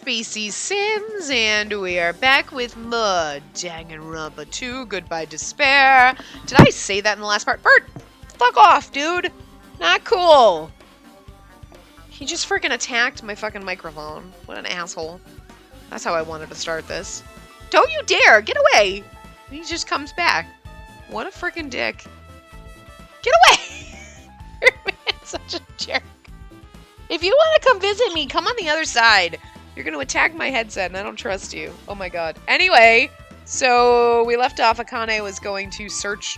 Spacey Sims, and we are back with more Danganronpa 2, Goodbye Despair. Did I say that in the last part? Bert, fuck off, dude. Not cool. He just freaking attacked my fucking microphone. What an asshole. That's how I wanted to start this. Don't you dare! Get away! He just comes back. What a freaking dick. Get away! You're such a jerk. If you want to come visit me, come on the other side. You're going to attack my headset, and I don't trust you. Oh my god. Anyway, so we left off. Akane was going to search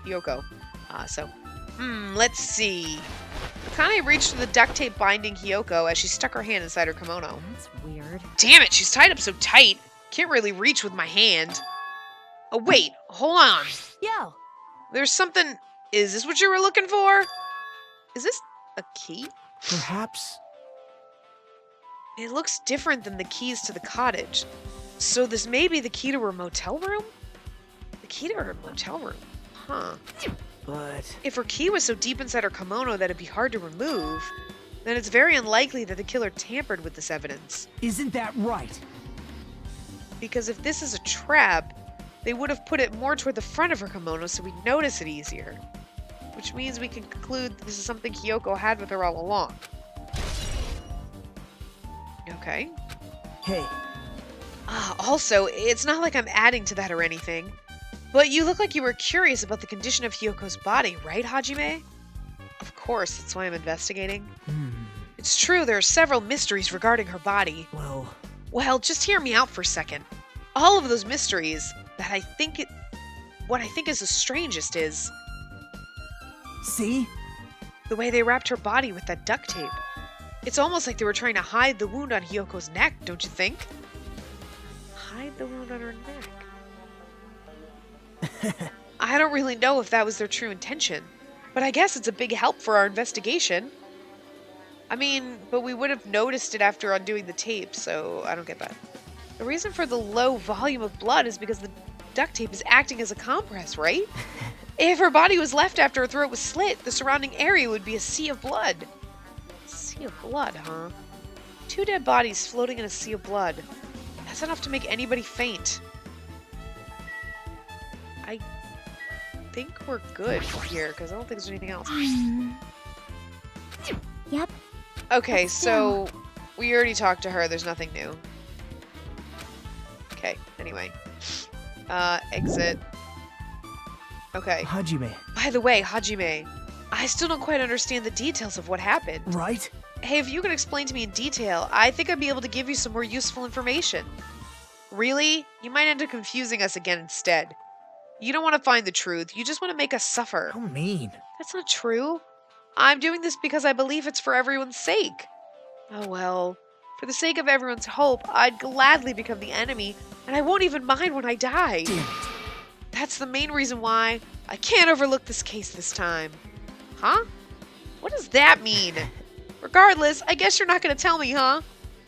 Yoko. Let's see. Akane reached for the duct tape binding Hiyoko as she stuck her hand inside her kimono. That's weird. Damn it, she's tied up so tight. Can't really reach with my hand. Oh, wait. Hold on. Yo. There's something... Is this what you were looking for? Is this a key? Perhaps. It looks different than the keys to the cottage. So this may be the key to her motel room? The key to her motel room? Huh. But... If her key was so deep inside her kimono that it'd be hard to remove, then it's very unlikely that the killer tampered with this evidence. Isn't that right? Because if this is a trap, they would have put it more toward the front of her kimono so we'd notice it easier. Which means we can conclude this is something Hiyoko had with her all along. Okay. Hey. Also, it's not like I'm adding to that or anything, but you look like you were curious about the condition of Hiyoko's body, right, Hajime? Of course, that's why I'm investigating. It's true, there are several mysteries regarding her body. Well, just hear me out for a second. All of those mysteries, what I think is the strangest is... See? The way they wrapped her body with that duct tape. It's almost like they were trying to hide the wound on Hiyoko's neck, don't you think? Hide the wound on her neck. I don't really know if that was their true intention, but I guess it's a big help for our investigation. I mean, but we would have noticed it after undoing the tape, so I don't get that. The reason for the low volume of blood is because the duct tape is acting as a compress, right? If her body was left after her throat was slit, the surrounding area would be a sea of blood. Sea of blood, huh? 2 dead bodies floating in a sea of blood. That's enough to make anybody faint. I think we're good here, because I don't think there's anything else. Yep. Okay, so we already talked to her. There's nothing new. Okay, anyway. Exit. Okay. Hajime. By the way, Hajime, I still don't quite understand the details of what happened. Right? Hey, if you can explain to me in detail, I think I'd be able to give you some more useful information. Really? You might end up confusing us again instead. You don't want to find the truth, you just want to make us suffer. How mean. That's not true. I'm doing this because I believe it's for everyone's sake. Oh well. For the sake of everyone's hope, I'd gladly become the enemy, and I won't even mind when I die. Damn it. That's the main reason why I can't overlook this case this time. Huh? What does that mean? Regardless, I guess you're not going to tell me, huh?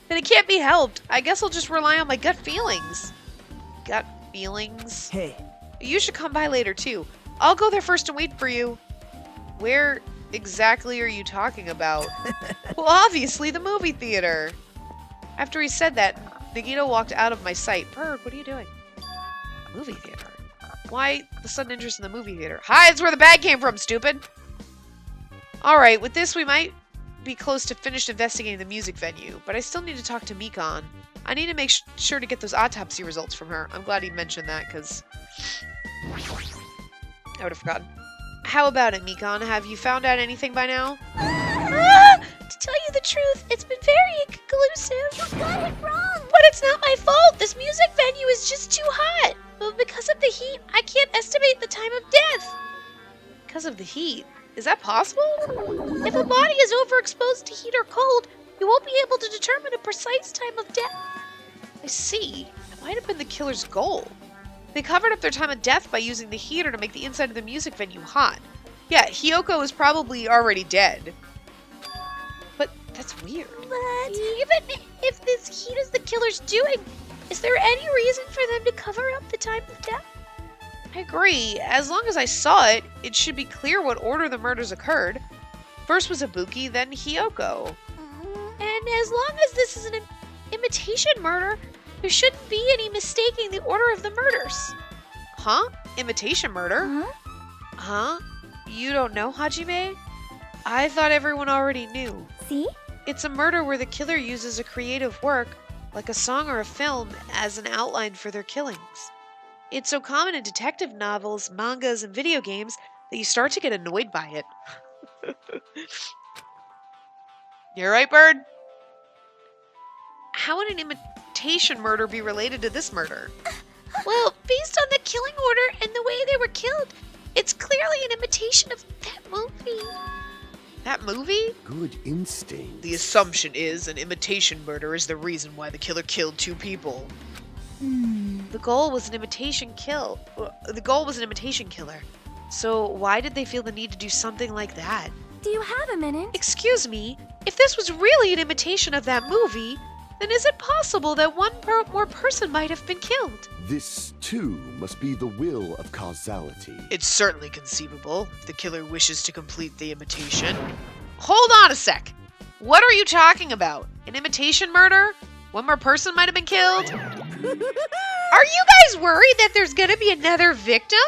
Then it can't be helped. I guess I'll just rely on my gut feelings. Gut feelings? Hey. You should come by later, too. I'll go there first and wait for you. Where exactly are you talking about? Well, obviously, the movie theater. After he said that, Nagito walked out of my sight. Bird, what are you doing? A movie theater? Why the sudden interest in the movie theater? Hi, it's where the bag came from, stupid! Alright, with this we might be close to finished investigating the music venue, but I still need to talk to Mikon. I need to make sure to get those autopsy results from her. I'm glad he mentioned that, because I would have forgotten. How about it, Mikon? Have you found out anything by now? To tell you the truth, it's been very inconclusive. You got it wrong. But it's not my fault. This music venue is just too hot. But because of the heat, I can't estimate the time of death. Because of the heat? Is that possible? If a body is overexposed to heat or cold, you won't be able to determine a precise time of death. I see. It might have been the killer's goal. They covered up their time of death by using the heater to make the inside of the music venue hot. Yeah, Hiyoko is probably already dead. But that's weird. But even if this heat is the killer's doing, is there any reason for them to cover up the time of death? I agree. As long as I saw it, it should be clear what order the murders occurred. First was Ibuki, then Hiyoko. And as long as this is an imitation murder. There shouldn't be any mistaking the order of the murders. Huh? Imitation murder? Huh? Huh? You don't know, Hajime? I thought everyone already knew. See? It's a murder where the killer uses a creative work, like a song or a film, as an outline for their killings. It's so common in detective novels, mangas, and video games that you start to get annoyed by it. You're right, Bird? How would an imitation murder be related to this murder? Well, based on the killing order and the way they were killed, it's clearly an imitation of that movie. That movie? Good instinct. The assumption is an imitation murder is the reason why the killer killed 2 people. The goal was an imitation kill. The goal was an imitation killer. So why did they feel the need to do something like that? Do you have a minute? Excuse me, if this was really an imitation of that movie, then is it possible that one more person might have been killed? This, too, must be the will of causality. It's certainly conceivable if the killer wishes to complete the imitation. Hold on a sec. What are you talking about? An imitation murder? One more person might have been killed? Are you guys worried that there's gonna be another victim?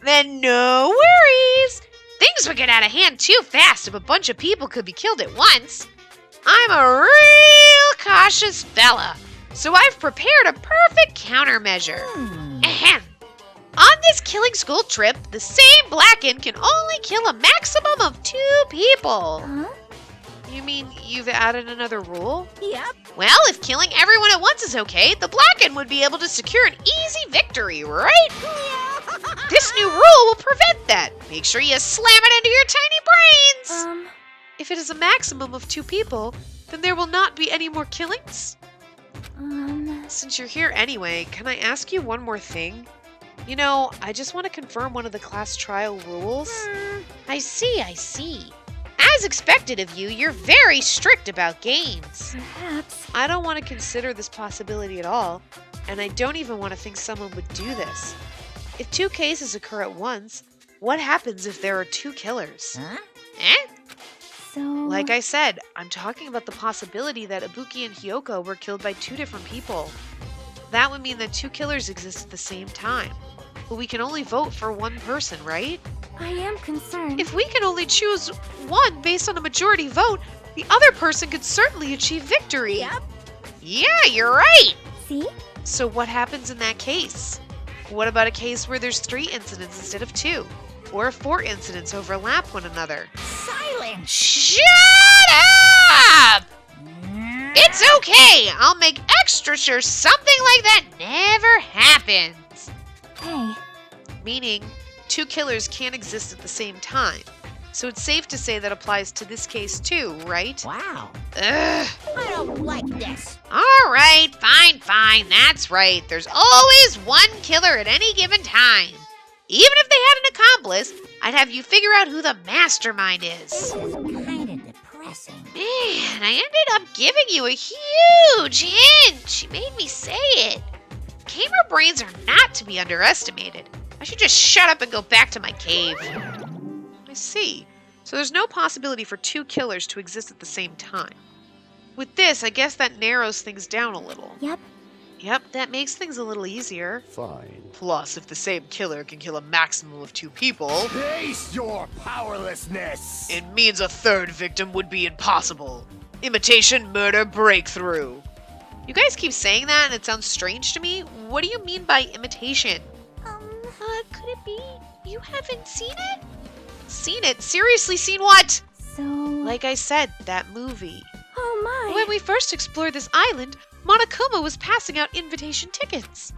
Then no worries. Things would get out of hand too fast if a bunch of people could be killed at once. I'm a real cautious fella, so I've prepared a perfect countermeasure. Ahem. On this killing school trip, the same Blackened can only kill a maximum of 2 people. Huh? You mean you've added another rule? Yep. Well, if killing everyone at once is okay, the Blackened would be able to secure an easy victory, right? This new rule will prevent that. Make sure you slam it into your tiny brains. If it is a maximum of 2 people, then there will not be any more killings? Since you're here anyway, can I ask you one more thing? You know, I just want to confirm one of the class trial rules. I see. As expected of you, you're very strict about games. Perhaps. I don't want to consider this possibility at all, and I don't even want to think someone would do this. If 2 cases occur at once, what happens if there are 2 killers? Huh? Eh? So. Like I said, I'm talking about the possibility that Ibuki and Hyoko were killed by 2 different people. That would mean that 2 killers exist at the same time. But we can only vote for one person, right? I am concerned. If we can only choose one based on a majority vote, the other person could certainly achieve victory. Yep. Yeah, you're right. See? So what happens in that case? What about a case where there's 3 incidents instead of 2? Or if 4 incidents overlap one another? Silence! Shut up! It's okay. I'll make extra sure something like that never happens. Hey, Meaning, 2 killers can't exist at the same time. So it's safe to say that applies to this case too, right? wow. Ugh. I don't like this. All right, fine. That's right. There's always one killer at any given time. Even if they had an accomplice, I'd have you figure out who the mastermind is. This is kind of depressing. Man, I ended up giving you a huge hint. She made me say it. Gamer brains are not to be underestimated. I should just shut up and go back to my cave. I see. So there's no possibility for 2 killers to exist at the same time. With this, I guess that narrows things down a little. Yep. Yep, that makes things a little easier. Fine. Plus, if the same killer can kill a maximum of 2 people, Face your powerlessness! it means a 3rd victim would be impossible. Imitation murder breakthrough. You guys keep saying that and it sounds strange to me. What do you mean by imitation? Could it be you haven't seen it? Seen it? Seriously, seen what? So. Like I said, that movie. Oh my. When we first explored this island, Monokuma was passing out invitation tickets.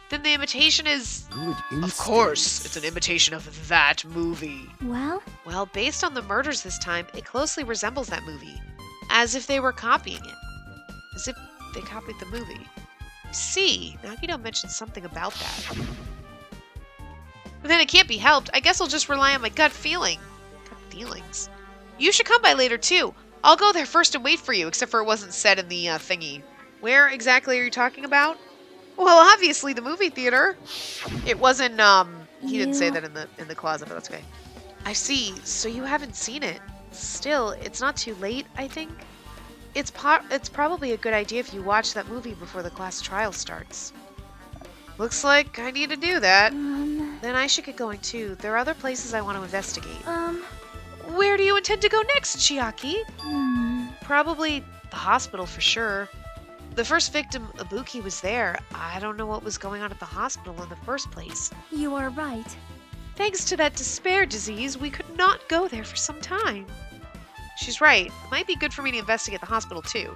Then the imitation is... Good Of instinct. course, it's an imitation of that movie. Well, Well, based on the murders this time, it closely resembles that movie. As if they were copying it. As if they copied the movie. See, Nagito mentioned something about that. But then it can't be helped. I guess I'll just rely on my gut feeling. Gut feelings. You should come by later, too. I'll go there first and wait for you, except for it wasn't said in the thingy. Where exactly are you talking about? Well, obviously the movie theater. It wasn't, he didn't say You- that in the closet, but that's okay. I see. So you haven't seen it. Still, it's not too late, I think. It's probably a good idea if you watch that movie before the class trial starts. Looks like I need to do that. Then I should get going too. There are other places I want to investigate. Where do you intend to go next, Chiaki? Probably the hospital for sure. The first victim, Ibuki, was there. I don't know what was going on at the hospital in the first place. You are right. Thanks to that despair disease, we could not go there for some time. She's right. It might be good for me to investigate the hospital too.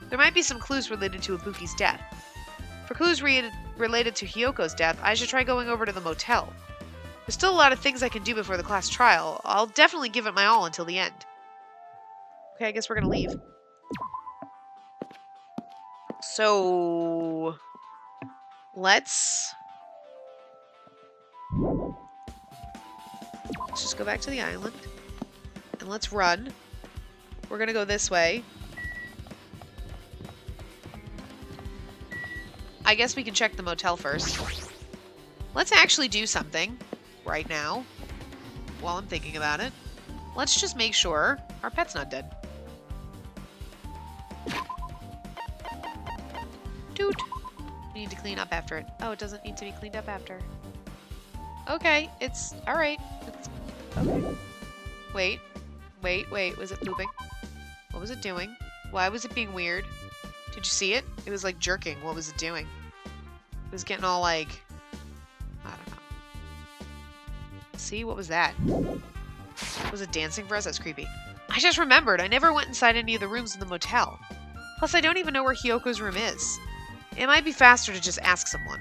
There might be some clues related to Ibuki's death. For clues related to Hyoko's death, I should try going over to the motel. There's still a lot of things I can do before the class trial. I'll definitely give it my all until the end. Okay, I guess we're gonna leave. So... Let's just go back to the island. And let's run. We're gonna go this way. I guess we can check the motel first. Let's actually do something right now while I'm thinking about it. Let's just make sure our pet's not dead. Dude, we need to clean up after it. Oh, it doesn't need to be cleaned up after. Okay, it's alright. Okay. Wait. Was it pooping? What was it doing? Why was it being weird? Did you see it? It was like jerking. What was it doing? It was getting all like... I don't know. See? What was that? Was it dancing for us? That's creepy. I just remembered. I never went inside any of the rooms in the motel. Plus, I don't even know where Hyoko's room is. It might be faster to just ask someone.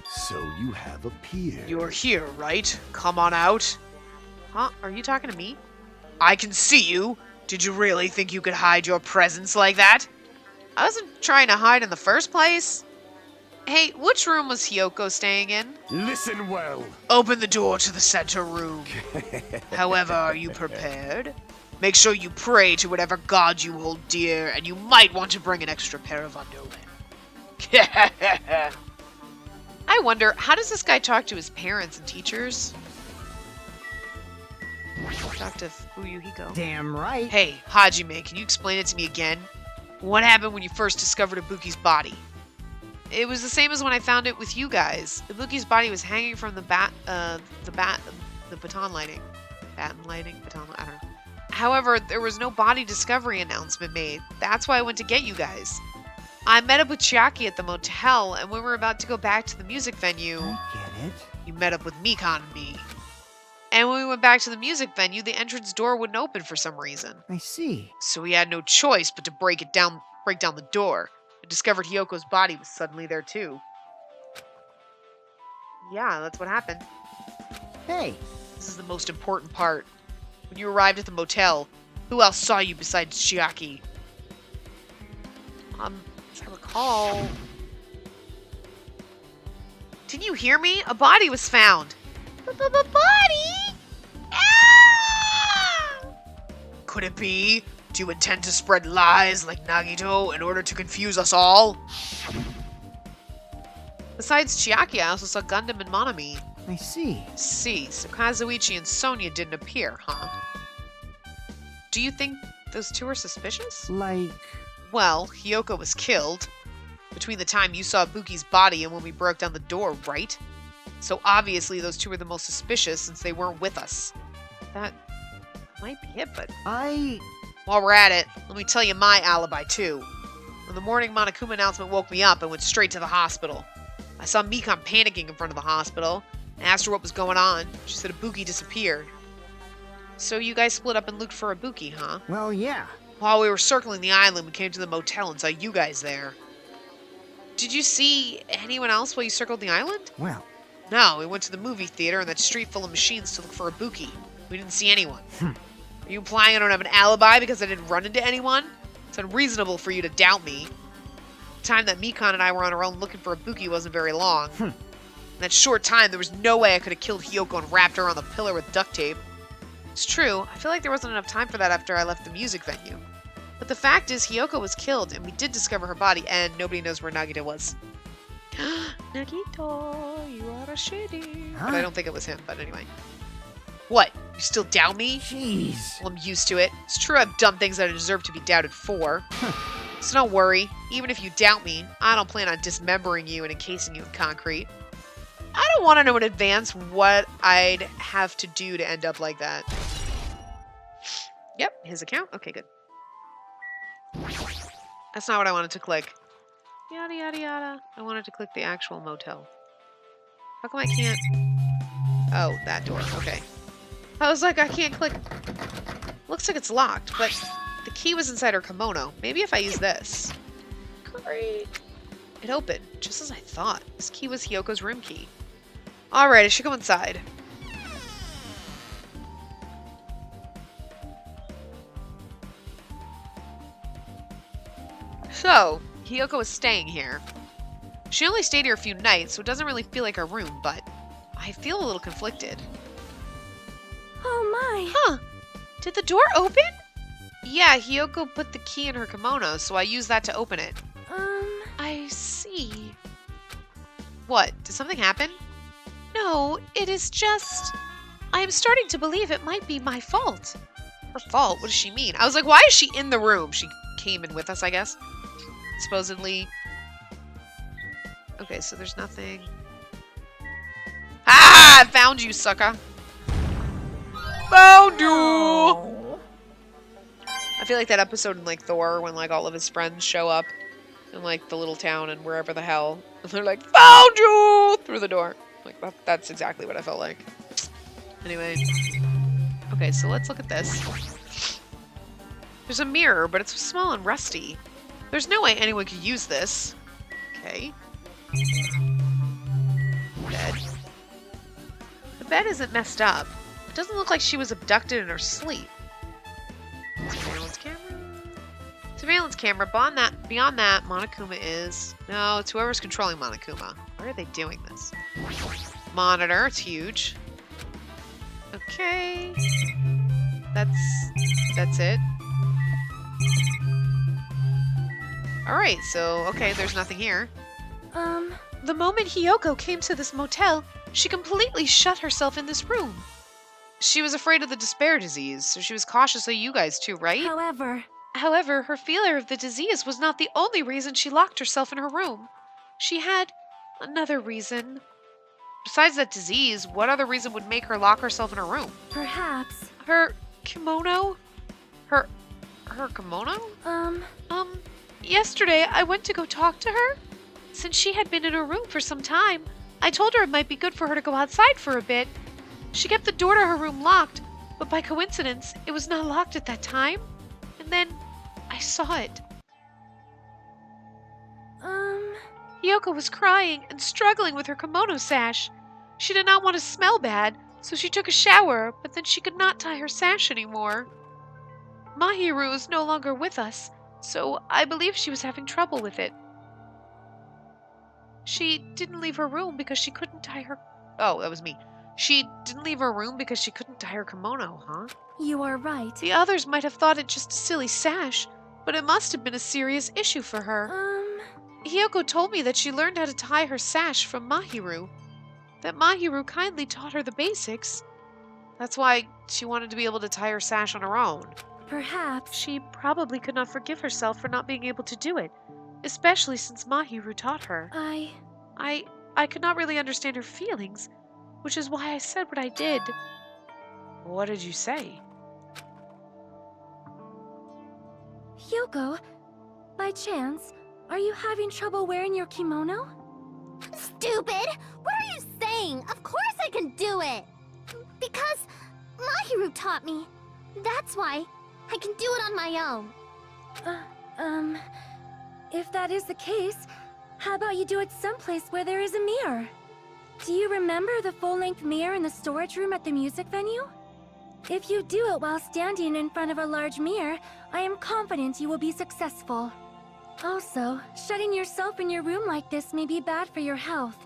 So you have appeared. You're here, right? Come on out. Huh? Are you talking to me? I can see you. Did you really think you could hide your presence like that? I wasn't trying to hide in the first place. Hey, which room was Hyoko staying in? Listen well. Open the door to the center room. However, are you prepared? Make sure you pray to whatever god you hold dear, and you might want to bring an extra pair of underwear. I wonder, how does this guy talk to his parents and teachers? Talk to Fuyuhiko. Damn right. Hey, Hajime, can you explain it to me again? What happened when you first discovered Ibuki's body? It was the same as when I found it with you guys. Ibuki's body was hanging from the baton lighting. Baton lighting? Baton, I don't know. However, there was no body discovery announcement made. That's why I went to get you guys. I met up with Chiaki at the motel, and when we were about to go back to the music venue... I get it. You met up with Mikan and me. And when we went back to the music venue, the entrance door wouldn't open for some reason. I see. So we had no choice but to break down the door. I discovered Hyoko's body was suddenly there too. Yeah, that's what happened. Hey. This is the most important part. When you arrived at the motel, who else saw you besides Chiaki? As I recall... Didn't you hear me? A body was found. Body? Ah! Could it be? Do you intend to spread lies like Nagito in order to confuse us all? Besides Chiaki, I also saw Gundam and Monami. I see. So Kazuichi and Sonia didn't appear, huh? Do you think those two are suspicious? Like... Well, Hyoko was killed between the time you saw Ibuki's body and when we broke down the door, right? So obviously those two were the most suspicious since they weren't with us. That might be it, but... While we're at it, let me tell you my alibi too. When the morning Monokuma announcement woke me up, I went straight to the hospital. I saw Mikan panicking in front of the hospital and asked her what was going on. She said Ibuki disappeared. So you guys split up and looked for Ibuki, huh? Well, yeah. While we were circling the island, we came to the motel and saw you guys there. Did you see anyone else while you circled the island? Well... No, we went to the movie theater in that street full of machines to look for Ibuki. We didn't see anyone. Are you implying I don't have an alibi because I didn't run into anyone? It's unreasonable for you to doubt me. The time that Mikan and I were on our own looking for Ibuki wasn't very long. In that short time, there was no way I could have killed Hyoko and wrapped her on the pillar with duct tape. It's true, I feel like there wasn't enough time for that after I left the music venue. But the fact is, Hyoko was killed, and we did discover her body, and nobody knows where Nagito was. Nagito, you are a shitty. Huh? But I don't think it was him, but anyway. What? You You still doubt me? Jeez. Well, I'm used to it. It's true I've done things that I deserve to be doubted for. So don't worry. Even if you doubt me, I don't plan on dismembering you and encasing you in concrete. I don't want to know in advance what I'd have to do to end up like that. Yep, his account. Okay, good. That's not what I wanted to click. Yada, yada, yada. I wanted to click the actual motel. How come I can't? Oh, that door. Okay. I was like, I can't click. Looks like it's locked, but the key was inside her kimono. Maybe if I use this. Great. It opened, just as I thought. This key was Hyoko's room key. Alright, I should go inside. So, Hyoko is staying here. She only stayed here a few nights, so it doesn't really feel like her room, but I feel a little conflicted. Oh my. Huh. Did the door open? Yeah, Hyoko put the key in her kimono, so I used that to open it. I see. What? Did something happen? No, it is just... I am starting to believe it might be my fault. Her fault? What does she mean? I was like, why is she in the room? She came in with us, I guess. Supposedly. Okay, so there's nothing. Ah! I found you, sucker. Found you! I feel like that episode in, like, Thor, when, like, all of his friends show up in, like, the little town and wherever the hell. And they're like, found you! Through the door. Like, that's exactly what I felt like. Anyway. Okay, so let's look at this. There's a mirror, but it's small and rusty. There's no way anyone could use this. Okay. Bed. The bed isn't messed up. It doesn't look like she was abducted in her sleep. Surveillance camera. Surveillance camera. Beyond that, Monokuma is... No, it's whoever's controlling Monokuma. Why are they doing this? Monitor. It's huge. Okay. That's it. Alright, so, okay, there's nothing here. The moment Hyoko came to this motel, she completely shut herself in this room. She was afraid of the despair disease, so she was cautious of you guys too, right? However, her fear of the disease was not the only reason she locked herself in her room. She had another reason. Besides that disease, what other reason would make her lock herself in her room? Perhaps. Her kimono? Her kimono? Yesterday I went to go talk to her. Since she had been in her room for some time, I told her it might be good for her to go outside for a bit. She kept the door to her room locked, but by coincidence, it was not locked at that time. And then I saw it. Hyoko was crying and struggling with her kimono sash. She did not want to smell bad, so she took a shower, but then she could not tie her sash anymore. Mahiru is no longer with us, so I believe she was having trouble with it. She didn't leave her room because she couldn't tie her... Oh, that was me. She didn't leave her room because she couldn't tie her kimono, huh? You are right. The others might have thought it just a silly sash, but it must have been a serious issue for her. Hyoko told me that she learned how to tie her sash from Mahiru. That Mahiru kindly taught her the basics. That's why she wanted to be able to tie her sash on her own. Perhaps she probably could not forgive herself for not being able to do it, especially since Mahiru taught her. I could not really understand her feelings, which is why I said what I did. What did you say? Hyoko, by chance, are you having trouble wearing your kimono? Stupid! What are you saying? Of course I can do it! Because Mahiru taught me. That's why I can do it on my own. If that is the case, how about you do it someplace where there is a mirror? Do you remember the full-length mirror in the storage room at the music venue? If you do it while standing in front of a large mirror, I am confident you will be successful. Also, shutting yourself in your room like this may be bad for your health.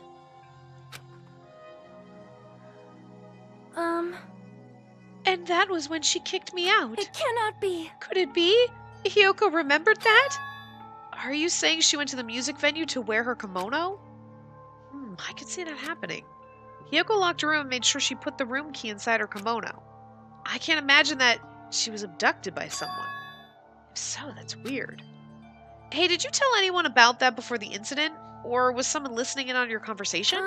And that was when she kicked me out. It cannot be. Could it be? Hyoko remembered that? Are you saying she went to the music venue to wear her kimono? I could see that happening. Hyoko locked her room and made sure she put the room key inside her kimono. I can't imagine that she was abducted by someone. If so, that's weird. Hey, did you tell anyone about that before the incident? Or was someone listening in on your conversation?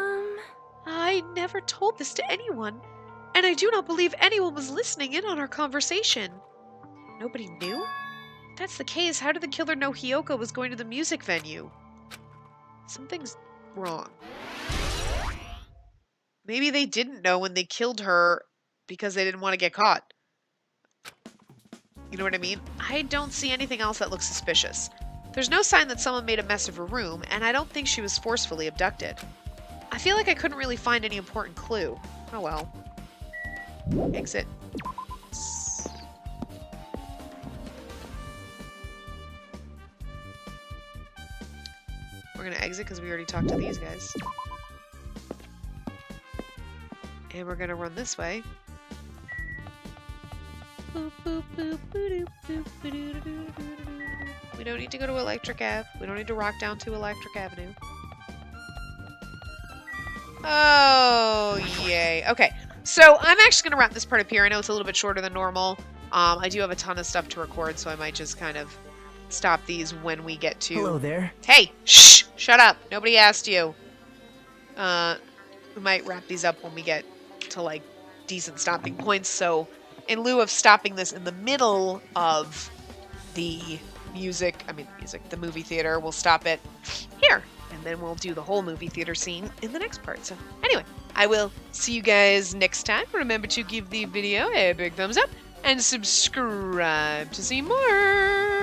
I never told this to anyone, and I do not believe anyone was listening in on our conversation. Nobody knew? If that's the case, how did the killer know Hiyoko was going to the music venue? Something's wrong. Maybe they didn't know when they killed her because they didn't want to get caught. You know what I mean? I don't see anything else that looks suspicious. There's no sign that someone made a mess of her room, and I don't think she was forcefully abducted. I feel like I couldn't really find any important clue. Oh well. Exit. We're gonna exit because we already talked to these guys. And we're gonna run this way. We don't need to go to Electric Ave. We don't need to rock down to Electric Avenue. Oh, yay. Okay, so I'm actually going to wrap this part up here. I know it's a little bit shorter than normal. I do have a ton of stuff to record, so I might just kind of stop these when we get to... Hello there. Hey! Shh! Shut up! Nobody asked you. We might wrap these up when we get to, like, decent stopping points, so in lieu of stopping this in the middle of the the movie theater, we'll stop it here. And then we'll do the whole movie theater scene in the next part. So anyway, I will see you guys next time. Remember to give the video a big thumbs up and subscribe to see more.